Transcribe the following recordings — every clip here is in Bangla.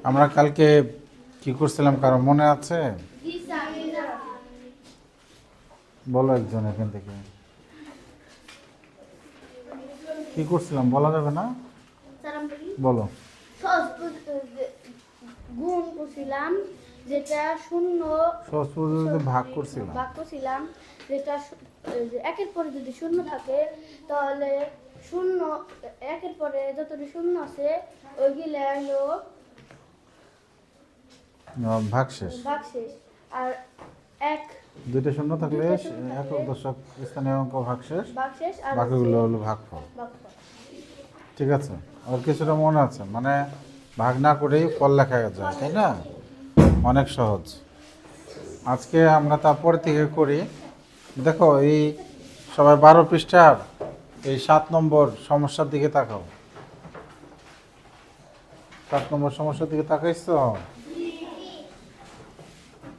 আমরা কালকে কি করছিলাম কারো মনে আছে? বলো একজন এখান থেকে। কি করছিলাম বলা যাবে না, বলো। গুণ করছিলাম, যেটা শূন্য সহজ পদ্ধতিতে ভাগ করছিলাম। ভাগ করছিলাম, যেটা একের পরে যদি শূন্য থাকে তাহলে শূন্য, একের পরে যতটি শূন্য আছে ওইগুলো হলো ভাগশেষ। ভাগশেষ। আর এক দুইটা শূন্য থাকলে দুইটা শূন্য থাকলে একক দশক স্থানীয় অঙ্ক ভাগশেষ, ভাগশেষ, আর বাকিগুলো হলো ভাগফল। ভাগফল। ঠিক আছে, আর কিছুটা মনে আছে? মানে ভাগ না করেই ফল লেখা যায়, তাই না? অনেক সহজ। আজকে আমরা তারপর থেকে করি। দেখো এই সবাই 12 পৃষ্ঠার এই 7 নম্বর সমস্যার দিকে তাকাও। 7 নম্বর সমস্যার দিকে তাকাইছো?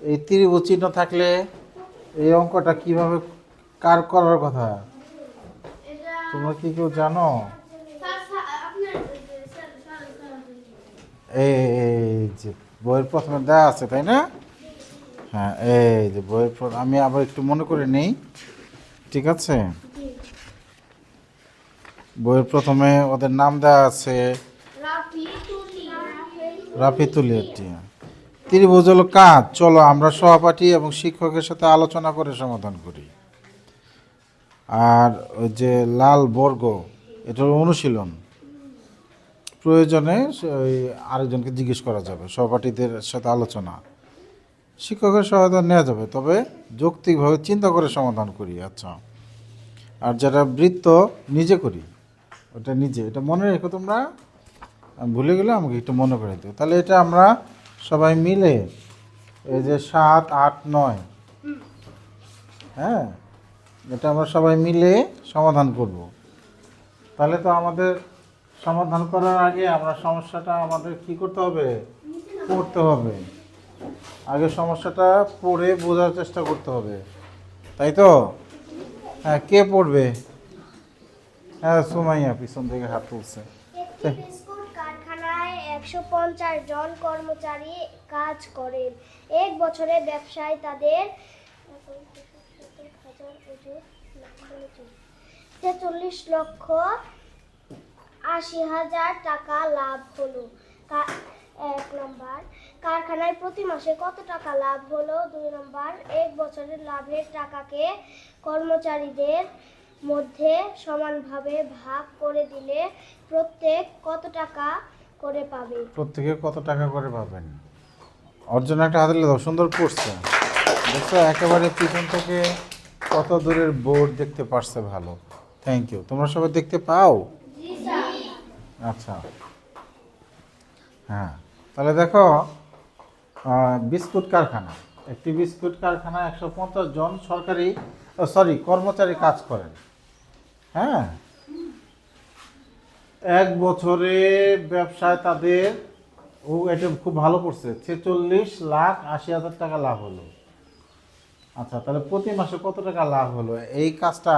এই ত্রিভুজ চিহ্ন থাকলে এই অঙ্কটা কিভাবে কার করার কথা তোমরা কি কেউ জানো? এই যে বইয়ের প্রথমে দেওয়া আছে, তাই না? হ্যাঁ, এই যে বইয়ের আমি আবার একটু মনে করে নেই, ঠিক আছে? বইয়ের প্রথমে ওদের নাম দেওয়া আছে রাফি তুলিয়া। ত্রিভুজ হলো কাজ। চলো আমরা সহপাঠী এবং শিক্ষকের সাথে আলোচনা করে সমাধান করি। আর ওই যে লাল বর্গ, এটা হলো অনুশীলন। প্রয়োজনে ওই আরেকজনকে জিজ্ঞেস করা যাবে, সহপাঠীদের সাথে আলোচনা, শিক্ষকের সহায়তা নেওয়া যাবে, তবে যৌক্তিকভাবে চিন্তা করে সমাধান করি। আচ্ছা, আর যারা বৃত্ত নিজে করি, ওটা নিজে, এটা মনে রেখো তোমরা। আমি ভুলে গেলে আমাকে একটু মনে করে দিও। তাহলে এটা আমরা সবাই মিলে এই যে 7, 8, 9, হ্যাঁ, এটা আমরা সবাই মিলে সমাধান করব। তাহলে তো আমাদের সমাধান করার আগে আমরা সমস্যাটা আমাদের কি করতে হবে? পড়তে হবে। আগে সমস্যাটা পড়ে বোঝার চেষ্টা করতে হবে, তাই তো? হ্যাঁ, কে পড়বে? হ্যাঁ, সুমাইয়া পিছন থেকে হাত তুলছে। একটি বিস্কুট কারখানায় 150 জন কর্মচারী কাজ করেন। এক বছরে ব্যবসায় তাদের 43,80,000 টাকা লাভ হলো। 1 নম্বর, কারখানায় প্রতি মাসে কত টাকা লাভ হলো? 2 নম্বর, এক বছরের লাভের টাকাকে কর্মচারীদের মধ্যে সমানভাবে ভাগ করে দিলে প্রত্যেক কত টাকা করে পাবে? প্রত্যেকে কত টাকা করে পাবেন? অর্জন একটা হাতে দাও, সুন্দর পড়ছে। দেখছো একেবারে পিছন থেকে কত দূরের বোর্ড দেখতে পারছে, ভালো, থ্যাংক ইউ। তোমরা সবাই দেখতে পাও? আচ্ছা, হ্যাঁ, তাহলে দেখো বিস্কুট কারখানা, একটি বিস্কুট কারখানা 150 জন কর্মচারী কাজ করেন। হ্যাঁ, এক বছরে ব্যবসায় তাদের, ও এটা খুব ভালো করছে, 46,80,000 টাকা লাভ হলো। আচ্ছা, তাহলে প্রতি মাসে কত টাকা লাভ হলো? এই কাজটা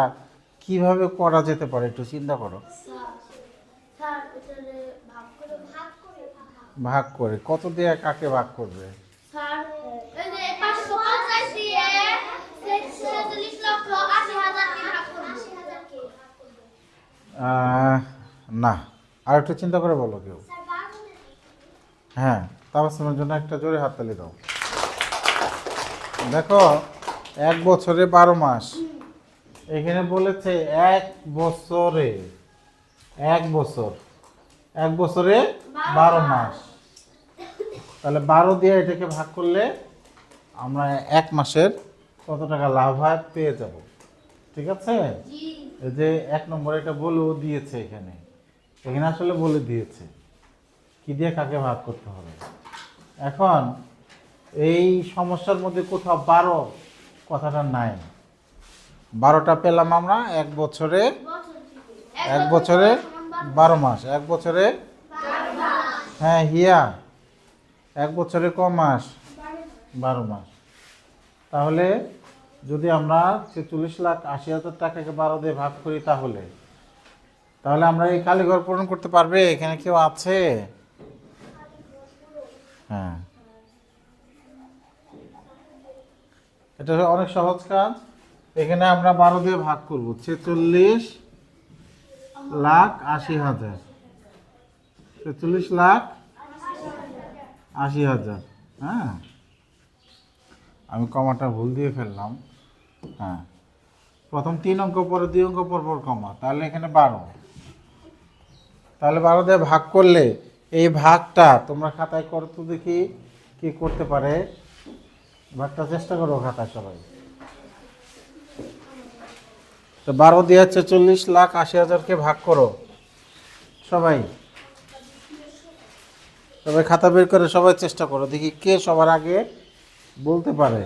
কিভাবে করা যেতে পারে একটু চিন্তা করো। ভাগ করে কত দিয়ে কাকে ভাগ করবে? না, আর একটু চিন্তা করে বলো কেউ। হ্যাঁ, তাবাসসুমের জন্য একটা জোরে হাততালি দাও। দেখো, এক বছরে 12 মাস, এখানে বলেছে এক বছরে, এক বছরে 12 মাস। তাহলে 12 দিয়ে এটাকে ভাগ করলে আমরা এক মাসের কত টাকা লাভ হয় পেয়ে যাব, ঠিক আছে? এই যে 1 নম্বরে এটা বলেও দিয়েছে, এখানে আসলে বলে দিয়েছে কি দিয়ে কাকে ভাগ করতে হবে। এখন এই সমস্যার মধ্যে কোথাও 12 কথাটা নাই। 12টা পেলাম আমরা এক বছরে 12 মাস, এক বছরে, হ্যাঁ হিয়া, এক বছরে ক মাস? 12 মাস। তাহলে যদি আমরা 46,80,000 টাকাকে 12 দিয়ে ভাগ করি, তাহলে আমরা এই কালীঘর পূরণ করতে পারবে? এখানে কেউ আছে? হ্যাঁ, এটা অনেক সহজ কাজ। এখানে আমরা 12 দিয়ে ভাগ করব। 46,80,000। 46,80,000। হ্যাঁ, আমি কমাটা ভুল দিয়ে ফেললাম। হ্যাঁ, প্রথম 3 অঙ্ক পরে 2 অঙ্ক পর পর কমা, তাহলে এখানে 12। তাহলে 12 দিয়ে ভাগ করলে এই ভাগটা তোমরা খাতায় করো তো দেখি কি করতে পারে। ভাগটা চেষ্টা করো খাতায় সবাই। তো 12 দিয়ে 46,80,000কে ভাগ করো সবাই। সবাই খাতা বের করে সবাই চেষ্টা করো দেখি কে সবার আগে বলতে পারে।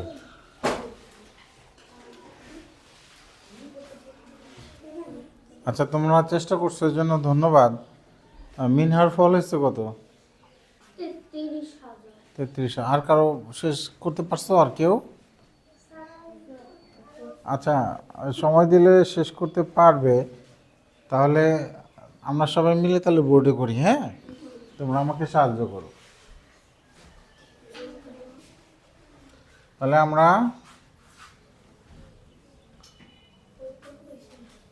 আচ্ছা, তোমরা চেষ্টা করছো এর জন্য ধন্যবাদ। মিনহার ফল হচ্ছে কত? 33। আর কারো শেষ করতে পারছো? আর কেউ? আচ্ছা, সময় দিলে শেষ করতে পারবে। তাহলে আমরা সবাই মিলে তাহলে বোর্ডে করি। হ্যাঁ, তোমরা আমাকে সাহায্য করো। তাহলে আমরা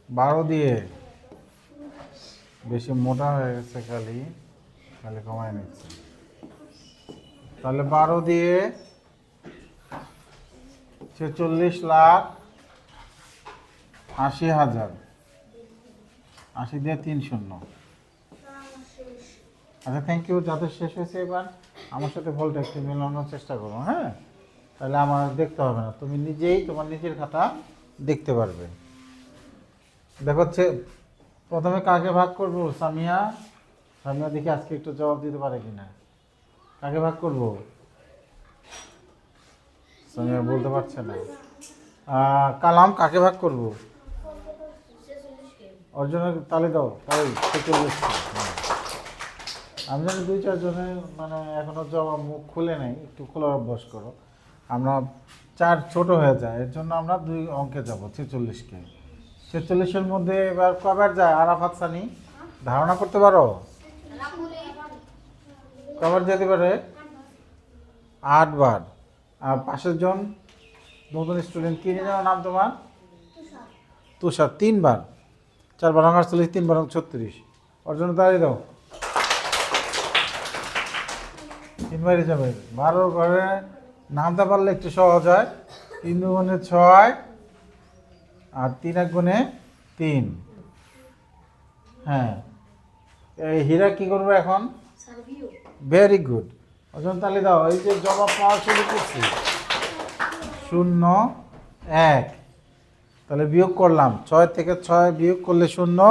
12 দিয়ে, বেশি মোটা হয়ে গেছে খালি কমায় নিচ্ছে। তাহলে 12 দিয়ে 46,80,000। 80 দিয়ে 3 শূন্য। আচ্ছা, থ্যাংক ইউ। যাদের শেষ হয়েছে এবার আমার সাথে ফলটা একটু মেলানোর চেষ্টা করো। হ্যাঁ, তাহলে আমার দেখতে হবে না, তুমি নিজেই তোমার নিজের খাতা দেখতে পারবে। দেখো, প্রথমে কাকে ভাগ করবো? সামিয়া দেখি আজকে একটু জবাব দিতে পারে কিনা। কাকে ভাগ করব? সামিয়া বলতে পারছে না। কালাম কাকে ভাগ করব? ওর জন্য তালি দাও, তাই 46। আমি জানি 2-4 জনের মানে এখনো জবাব মুখ খুলে নেই, একটু খোলার অভ্যাস করো। আমরা 4 ছোট হয়ে যায়, এর জন্য আমরা 2 অঙ্কে যাব। 46কে 46-এর মধ্যে এবার কবার যায়? আরাফাত সানি ধারণা করতে পারো কবার যেতে পারে? 8 বার। আর পাশের জন নতুন স্টুডেন্ট, কি যেন নাম তোমার? তুষার। 3 বার। 4 বার 48, 3 বার 36। ওর জন্য তাড়িয়ে দাও। 3 বারই যাবে। 12 ঘরে নামতে পারলে একটু সহজ হয়। 3 দুগুণে 6 আর 3 এক গুণে 3। হ্যাঁ, এই হীরা কি করবে এখন? Very good. ওর জন্য তালি দাও। এই যে জবাব পাওয়া শুরু করছি। 0, 1। তাহলে বিয়োগ করলাম। 6 থেকে 6 বিয়োগ করলে 0,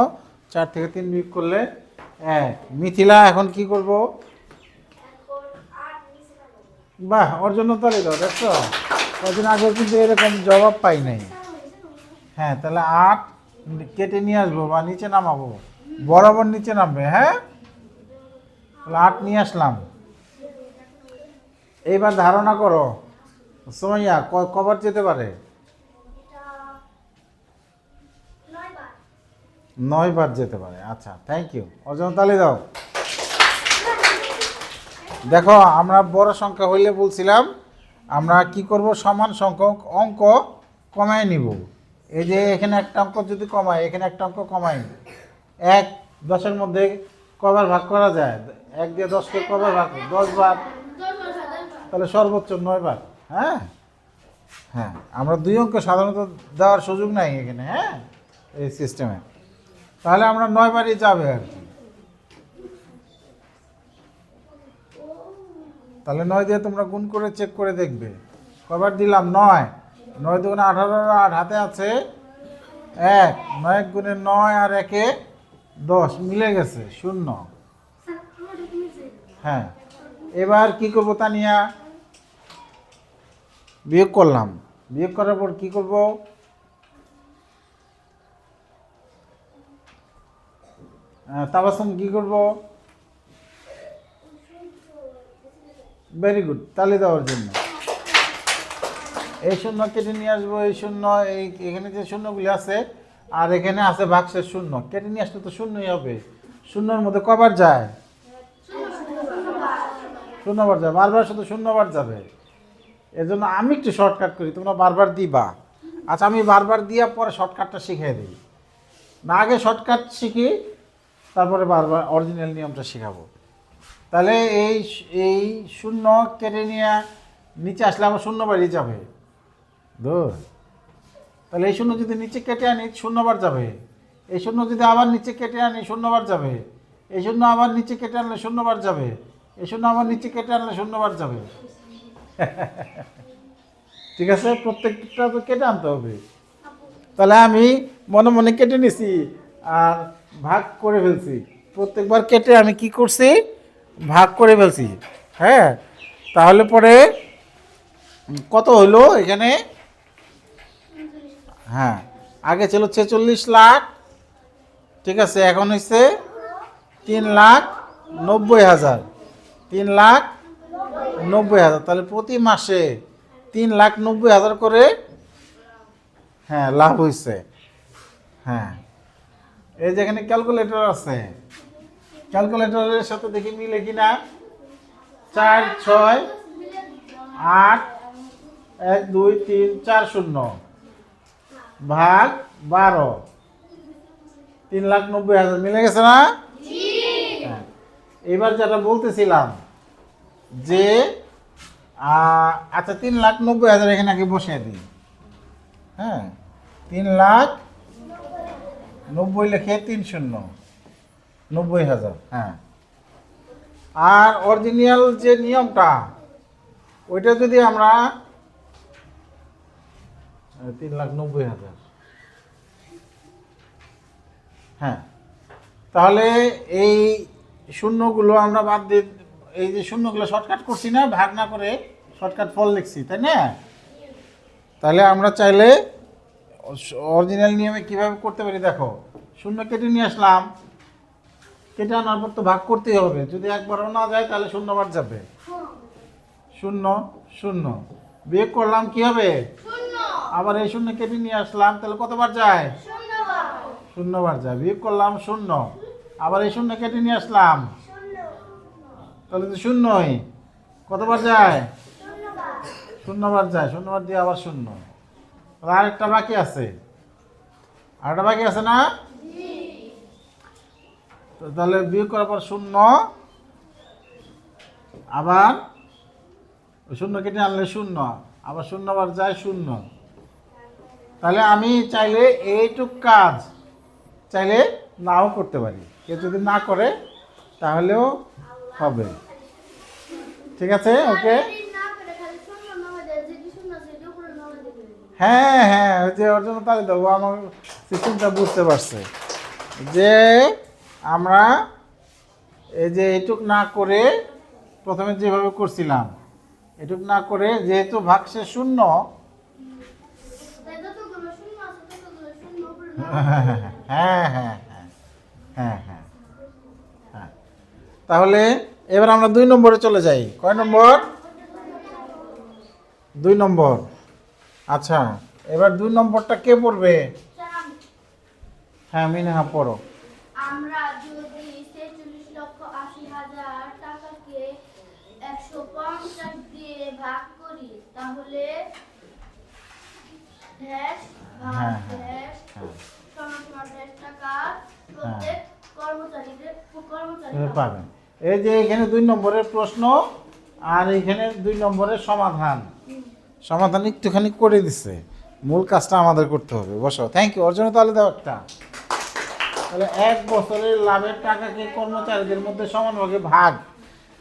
4 থেকে 3 বিয়োগ করলে 1। মিথিলা এখন কি করব? বাহ, ওর জন্য তালি দাও। দেখছো, কদিন আগে কিন্তু এরকম জবাব পাই নাই। হ্যাঁ, তাহলে 8 কেটে নিয়ে আসবো বা নিচে নামাবো, বরাবর নিচে নামবে। হ্যাঁ, তাহলে 8 নিয়ে আসলাম। এইবার ধারণা করো সোমাইয়া কবার যেতে পারে? 9 বার যেতে পারে। আচ্ছা, থ্যাংক ইউ। ওর জন্য তালি দাও। দেখো, আমরা বড় সংখ্যা হইলে বলছিলাম আমরা কি করব? সমান সংখ্যক অঙ্ক কমায় নিব। এই যে এখানে একটা অঙ্ক যদি কমায়, এখানে একটা অঙ্ক কমায়। 1 10-এর মধ্যে কবার ভাগ করা যায়? 1 দিয়ে 10কে কবার ভাগ? 10 বার। তাহলে সর্বোচ্চ 9 বার। হ্যাঁ হ্যাঁ, আমরা 2 অঙ্ক সাধারণত দেওয়ার সুযোগ নাই এখানে। হ্যাঁ, এই সিস্টেমে তাহলে আমরা 9 বারই যাবে আর কি। তাহলে 9 দিয়ে তোমরা গুণ করে চেক করে দেখবে কবার দিলাম। 9 9 দুগুণে 18, আর হাতে আছে 1। 9 গুণে 9 আর 1-এ 10, মিলে গেছে 0। হ্যাঁ, এবার কি করব তানিয়া? বিয়োগ করলাম। বিয়োগ করার পর কি করব? তাবাসুম কি করব? ভেরি গুড, তালি দেওয়ার জন্য। এই 0 কেটে নিয়ে আসবো। এই 0, এখানে যে শূন্যগুলি আছে আর এখানে আছে ভাগশেষ 0, কেটে নিয়ে আসলে তো 0ই হবে। 0-এর মধ্যে কবার যায়? শূন্যবার যাবে, বারবার শুধু শূন্যবার যাবে। এর জন্য আমি একটু শর্টকাট করি, তোমরা বারবার দিবা। আচ্ছা, আমি বারবার দিয়ে পরে শর্টকাটটা শিখিয়ে দিই, না আগে শর্টকাট শিখি তারপরে বারবার অরিজিনাল নিয়মটা শেখাবো। তাহলে এই শূন্য কেটে নিয়ে নিচে আসলে আবার শূন্য বাড়িয়ে যাবে। দূর, তাহলে এই শূন্য যদি নিচে কেটে আনি শূন্যবার যাবে, এই শূন্য যদি আবার নিচে কেটে আনি শূন্যবার যাবে, এই শূন্য আবার নিচে কেটে আনলে শূন্যবার যাবে, এই শূন্য আবার নিচে কেটে আনলে শূন্যবার যাবে। ঠিক আছে, প্রত্যেকটা তো কেটে আনতে হবে। তাহলে আমি মনে মনে কেটে নিছি আর ভাগ করে ফেলছি। প্রত্যেকবার কেটে আমি কি করছি, ভাগ করে ফেলছি। হ্যাঁ, তাহলে পরে কত হলো এখানে? হ্যাঁ, আগে ছিল 46 লাখ, ঠিক আছে, এখন হচ্ছে 3,90,000। 3,90,000, তাহলে প্রতি মাসে 3,90,000 করে হ্যাঁ লাভ হয়েছে। হ্যাঁ, এই যেখানে ক্যালকুলেটর আছে, ক্যালকুলেটরের সাথে দেখি মিলে কিনা। 4, 6, 8, 1, 2, 3, 4 শূন্য ভাগ 12, 3,90,000 মিলে গেছে না? হ্যাঁ, এবার যেটা বলতেছিলাম যে আচ্ছা 3,90,000 এখানে আগে বসিয়ে দিই। হ্যাঁ, 3,90,000 লিখে 3,90,000। হ্যাঁ, আর অরিজিনাল যে নিয়মটা ওইটা যদি আমরা 3,90,000, হ্যাঁ, তাহলে এই শূন্যগুলো আমরা বাদ দিয়ে, এই যে শূন্যগুলো শর্টকাট করছি না, ভাগ না করে শর্টকাট ফল লিখছি, তাই না? তাহলে আমরা চাইলে অরিজিনাল নিয়মে কিভাবে করতে পারি দেখো। শূন্য কেটে নিয়ে আসলাম, কেটে আনার পর তো ভাগ করতেই হবে, যদি একবারও না যায় তাহলে শূন্যবার যাবে। 0, 0 বিয়োগ করলাম কি হবে? আবার এই শূন্য কেটে নিয়ে আসলাম, তাহলে কতবার যায়? শূন্যবার যায়। বিয়োগ করলাম 0, আবার এই শূন্য কেটে নিয়ে আসলাম, তাহলে তো শূন্যই। কতবার যায়? শূন্যবার যায়। শূন্যবার দিয়ে আবার শূন্য। তাহলে আরেকটা বাকি আছে, আরেকটা বাকি আছে না? তো তাহলে বিয়োগ করার পর 0, আবার শূন্য কেটে আনলে 0, আবার শূন্যবার যায় 0। তাহলে আমি চাইলে এইটুক কাজ চাইলে নাও করতে পারি, কেউ যদি না করে তাহলেও হবে। ঠিক আছে, ওকে। হ্যাঁ হ্যাঁ, ওই যে ওর জন্য তাহলে দেবো, আমার সিস্টেমটা বুঝতে পারছে যে আমরা এই যে এটুক না করে প্রথমে যেভাবে করছিলাম, এটুক না করে যেহেতু ভাগসে 0, হ্যাঁ হ্যাঁ হ্যাঁ হ্যাঁ হ্যাঁ হ্যাঁ, তাহলে এবার আমরা 2 নম্বরে চলে যাই। কয় নম্বর? 2 নম্বর। আচ্ছা, এবার 2 নম্বরটা কে পড়বে? হ্যাঁ, মিনহা পড়ো। আমরা যদি 46,80,000 টাকাকে 150 দিয়ে ভাগ করি তাহলে ড্যাশ ভাগ হ্যাঁ, ড্যাশ হ্যাঁ। সমান সমান ড্যাশ টাকা প্রত্যেক কর্মচারীদের পাবেন। এই যে এখানে 2 নম্বরের প্রশ্ন আর এখানে 2 নম্বরের সমাধান। সমাধান একটুখানি করে দিচ্ছে, মূল কাজটা আমাদের করতে হবে। বসো, থ্যাংক ইউ। ওর জন্য তাহলে দাও একটা। তাহলে 1 বছরের লাভের টাকাকে কর্মচারীদের মধ্যে সমানভাবে ভাগ।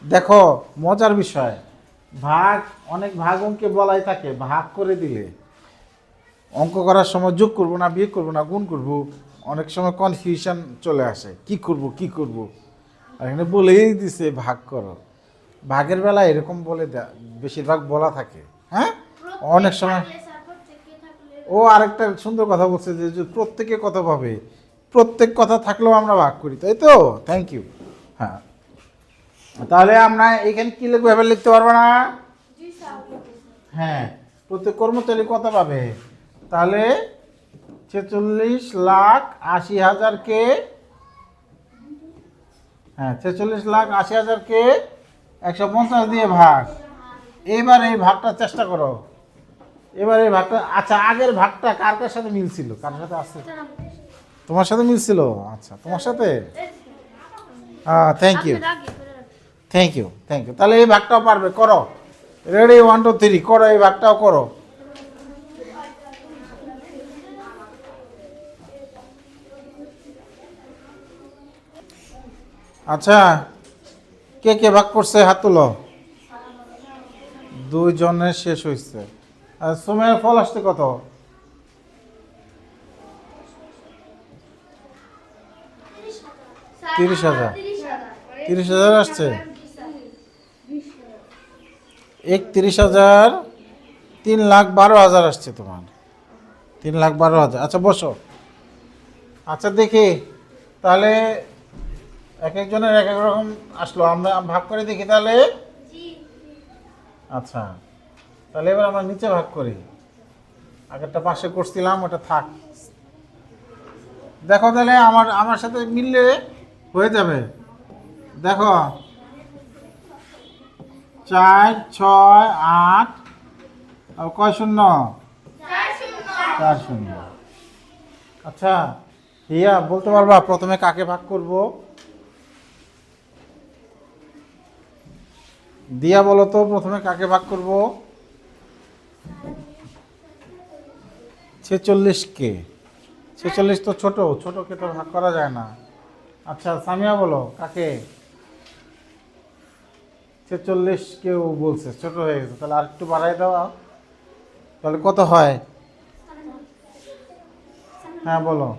দেখো মজার বিষয়, ভাগ অনেক ভাগ অঙ্কে বলাই থাকে, ভাগ করে দিলে অঙ্ক করার সময় যোগ করব না বিয়োগ করব না গুণ করব, অনেক সময় কনফিউশন চলে আসে, কি করব কি করব। আর এখানে বলেই দিছে ভাগ করো। ভাগের বেলা এরকম বলে বেশিরভাগ বলা থাকে। হ্যাঁ, অনেক সময় ও আরেকটা সুন্দর কথা বলছে যে প্রত্যেকে কত পাবে, প্রত্যেক কথা থাকলেও আমরা ভাগ করি, তাই তো? Thank you. হ্যাঁ, তাহলে আমরা এখানে কি লিখবো, এবার লিখতে পারবো না? হ্যাঁ, প্রত্যেক কর্মচারী কত পাবে? তাহলে 46,80,000 কে, হ্যাঁ 46,80,000 কে 150 দিয়ে ভাগ। এবার এই ভাগটা চেষ্টা করো। এবার এই ভাগটা, আচ্ছা আগের ভাগটা কার কার সাথে মিলছিল? কার সাথে আছে? তোমার সাথে মিলছিল? আচ্ছা তোমার সাথে। Thank you, thank you, thank you. তাহলে এই ভাগটাও পারবে, করো। রেডি, 1 2 3, করো, এই ভাগটাও করো। আচ্ছা, কে কে ভাগ করছে হাত তুলো। 2 জনের শেষ হয়েছে। আর সময়ের ফল আসতে কত? 30,000। 30,000 আসছে। 31,000, 3,12,000 আসছে তোমার। 3,12,000। আচ্ছা বসো। আচ্ছা দেখি তাহলে এক একজনের এক এক রকম আসলো, আমরা ভাগ করে দেখি তাহলে। আচ্ছা তাহলে এবার আমরা নিচে ভাগ করি। আগেরটা পাশে করছিলাম, ওটা থাক। দেখো তাহলে আমার আমার সাথে মিললে হয়ে যাবে। দেখো 4 6 8 আর কয় শূন্য? 4 শূন্য। আচ্ছা হিয়া বলতে পারবা প্রথমে কাকে ভাগ করব? দিয়া বলো তো প্রথমে কাকে ভাগ করব? 46 কে। 46 তো ছোট, ছোটকে তো ভাগ করা যায় না। আচ্ছা সামিয়া বলো কাকে? 46 কেউ বলছে ছোট হয়ে গেছে, তাহলে আর একটু বাড়াই দাও। তাহলে কত হয়? হ্যাঁ বলো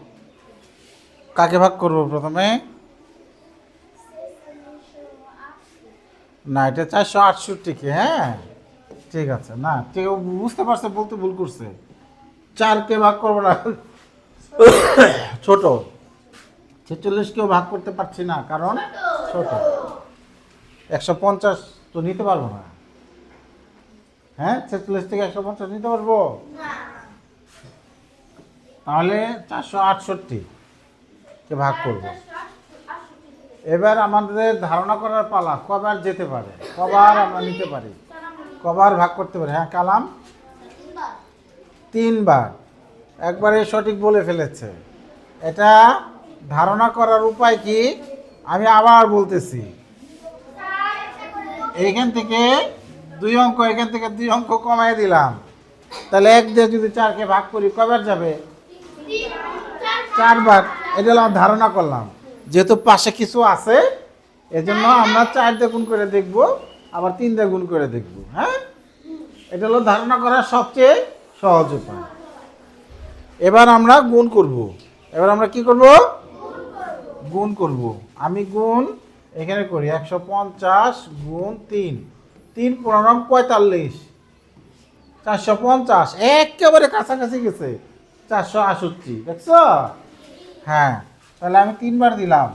কাকে ভাগ করব প্রথমে? না এটা 468 কে। হ্যাঁ ঠিক আছে, না ঠিক বুঝতে পারছে, বলতে ভুল করছে। 4 কে ভাগ করবো না, ছোট। 46 কেও ভাগ করতে পারছি না কারণ ছোট। 150 তো নিতে পারবো না। হ্যাঁ 46 থেকে 150 নিতে পারবো? তাহলে 468 কে ভাগ করব। এবার আমাদের ধারণা করার পালা, কবার যেতে পারে, কবার আমরা নিতে পারি, কবার ভাগ করতে পারি। হ্যাঁ কালাম 3 বার। একবারে সঠিক বলে ফেলেছে। এটা ধারণা করার উপায় কি আমি আবার বলতেছি। এইখান থেকে 2 অঙ্ক, এখান থেকে 2 অঙ্ক কমাই দিলাম। তাহলে 1 দিয়ে যদি 4 কে ভাগ করি কবার যাবে? 4 বার। এটা হলো ধারণা করলাম, যেহেতু পাশে কিছু আছে এজন্য আমরা 4 দিয়ে গুণ করে দেখব, আবার 3 দিয়ে গুণ করে দেখব। হ্যাঁ এটা হলো ধারণা করার সবচেয়ে সহজ উপায়। এবার আমরা গুণ করব। এবার আমরা কি করব? গুণ করব। আমি গুণ এখানে করি 150 গুণ 3, 3 × 45, 450। একেবারে কাছাকাছি গেছে, 468। দেখছো? হ্যাঁ তাহলে আমি 3 বার দিলাম।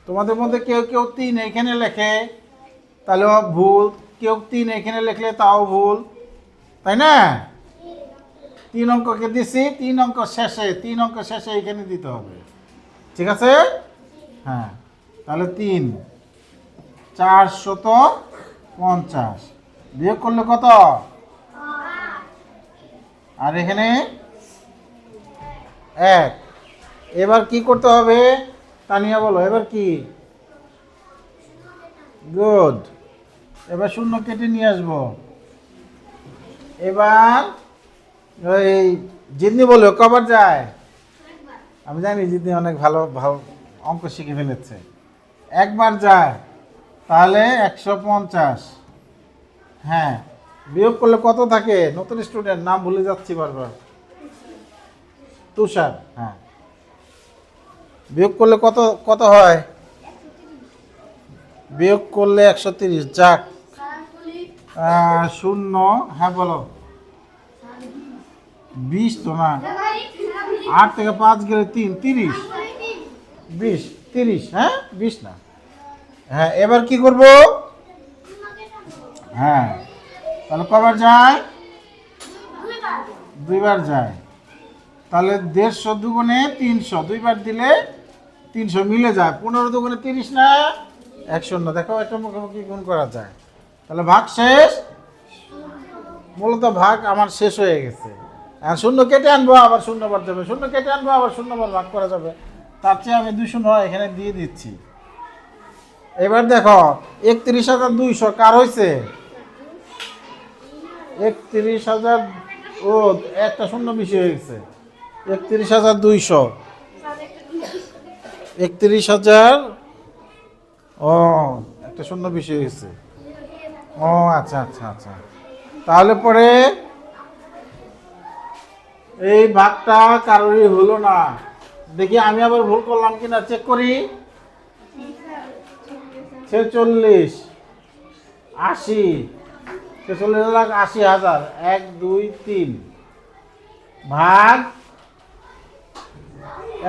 তোমাদের মধ্যে কেউ কেউ 3 এখানে লেখে, তাহলে ভুল। কেউ 3 এখানে লিখলে তাও ভুল, তাই না? 3 অঙ্ককে দিছি, 3 অঙ্ক শেষে, 3 অঙ্ক শেষে এখানে দিতে হবে। ঠিক আছে? হ্যাঁ তাহলে 3 450 বিয়োগ করলে কত? আর এখানে 1। এবার কি করতে হবে তানিয়া বলো, এবার কি? গুড। এবার শূন্য কেটে নিয়ে আসবো। এবার ওই জিতনি বলো কবার যায়? আমি জানি জিতনি অনেক ভালো ভালো অঙ্ক শিখে ফেলেছে। 1 বার যায়, তাহলে 150। হ্যাঁ বিয়োগ করলে কত থাকে? নতুন স্টুডেন্ট, নাম ভুলে যাচ্ছি বারবার। তুষার। হ্যাঁ বিয়োগ করলে কত কত হয়? বিয়োগ করলে 130। যাক 0। হ্যাঁ বলো 20 তো না, 8 থেকে 5 গেলে 3, 30, 20, 30। হ্যাঁ 20 না। হ্যাঁ এবার কি করব? হ্যাঁ তাহলে কবার যায়? 2 বার যায়। তাহলে 150 দুগুণে 300, 2 বার দিলে 300 মিলে যায়। 15 দুগুণে 30 না? এক শূন্য, দেখো একটা মুখোমুখি গুণ করা যায়। তাহলে ভাগ শেষ, মূলত ভাগ আমার শেষ হয়ে গেছে। আর শূন্য কেটে আনবো, আবার শূন্য বার যাবে, শূন্য কেটে আনবো, আবার শূন্য বার ভাগ করা যাবে। তার চেয়ে আমি 2 শূন্য এখানে দিয়ে দিচ্ছি। এবার দেখো 31,200 কার হয়েছে? 31,000, ও একটা শূন্য বেশি হয়ে গেছে। 31,200, 31,000, ও একটা শূন্য বেশি হয়ে গেছে। ও আচ্ছা আচ্ছা আচ্ছা, তাহলে পরে এই ভাগটা কারোরই হলো না। দেখি আমি আবার ভুল করলাম কিনা চেক করি। 46, 80, 46,80,000, 1 2 3 ভাগ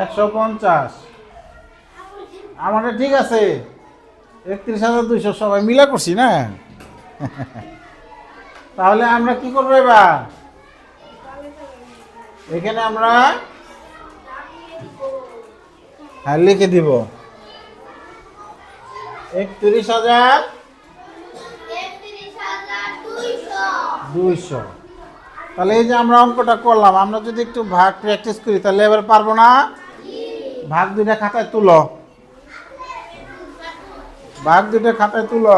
150। আমারটা ঠিক আছে, 31,200 সবাই মিলা করছি না? তাহলে আমরা কি করবো এবার? এখানে আমরা লিখে দিব 31,200। তাহলে এই যে আমরা অঙ্কটা করলাম, আমরা যদি একটু ভাগ প্র্যাকটিস করি তাহলে এবার পারবো না? ভাগ দুইটা খাতায় তুলো, ভাগ দুইটা খাতায় তুলো।